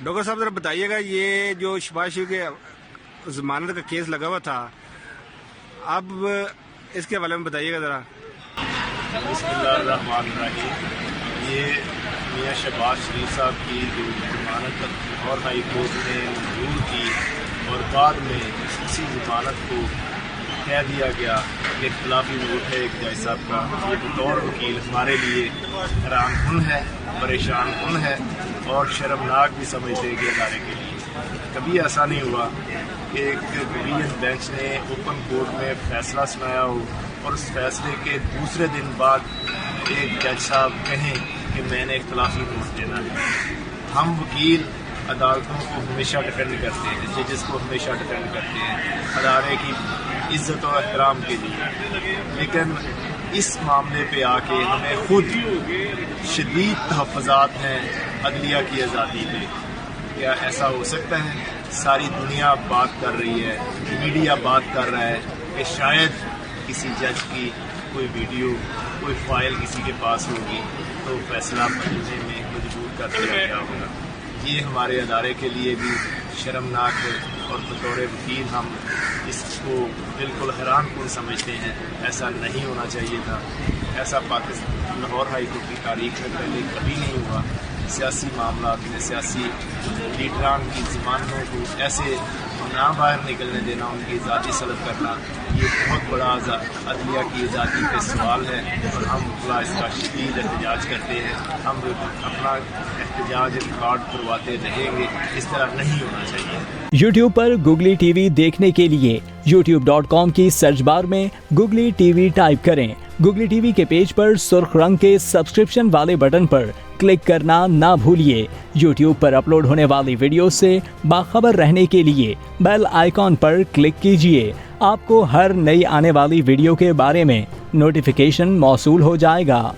Doctor صاحب ذرا بتائیے گا، یہ جو شفا شیو کے ضمانت کا کیس لگا ہوا تھا، اب اس کے حوالے میں بتائیے گا ذرا۔ بسم اللہ الرحمن الرحیم۔ یہ میاں شہباز شریف صاحب کی جو ضمانت لاہور ہائی کورٹ نے منظور کی اور بعد میں اسی ضمانت کو کہہ دیا گیا کہ اختلافی نوٹ ہے ایک جج صاحب کا، یہ بطور وکیل ہمارے لیے حیران کن ہے، پریشان کن ہے اور شرمناک بھی سمجھتے ہیں کہ ادارے کے لیے کبھی ایسا نہیں ہوا کہ ایک ڈویژن بینچ نے اوپن کورٹ میں فیصلہ سنایا ہو اور اس فیصلے کے دوسرے دن بعد ایک جج صاحب کہیں کہ میں نے اختلافی نوٹ دینا ہے۔ ہم وکیل عدالتوں کو ہمیشہ ڈیفینڈ کرتے ہیں، ججز کو ہمیشہ ڈیفینڈ کرتے ہیں ادارے کی عزت و احترام کے لیے، لیکن اس معاملے پہ آ کے ہمیں خود شدید تحفظات ہیں عدلیہ کی آزادی پہ۔ کیا ایسا ہو سکتا ہے؟ ساری دنیا بات کر رہی ہے، میڈیا بات کر رہا ہے کہ شاید کسی جج کی کوئی ویڈیو، کوئی فائل کسی کے پاس ہوگی تو فیصلہ بدلنے میں مجبور کر دیا گیا ہوگا۔ یہ ہمارے ادارے کے لیے بھی شرمناک ہے اور بطور وکیل ہم اس کو بالکل حیران کن سمجھتے ہیں۔ ایسا نہیں ہونا چاہیے تھا، ایسا پاکستان لاہور ہائی کورٹ کی تاریخ میں پہلے کبھی نہیں ہوا۔ سیاسی معاملات میں سیاسی لیڈران کی ضمانتوں کو ایسے نہ باہر نکلنے دینا، ان کی ذاتی سلب کرنا، یہ بہت بڑا عدلیہ کی آزادی پہ سوال ہے اور ہم اس کا شدید احتجاج کرتے ہیں۔ ہم اپنا احتجاج ریکارڈ کرواتے رہیں گے، اس طرح نہیں ہونا چاہیے۔ یوٹیوب پر گوگلی ٹی وی دیکھنے کے لیے youtube.com کی سرچ بار میں گوگلی ٹی وی ٹائپ کریں۔ گوگلی ٹی وی کے پیج پر سرخ رنگ کے سبسکرپشن والے بٹن پر کلک کرنا نہ بھولیے۔ یوٹیوب پر اپلوڈ ہونے والی ویڈیو سے باخبر رہنے کے لیے بیل آئیکن پر کلک کیجیے۔ آپ کو ہر نئی آنے والی ویڈیو کے بارے میں نوٹیفیکیشن موصول ہو جائے گا۔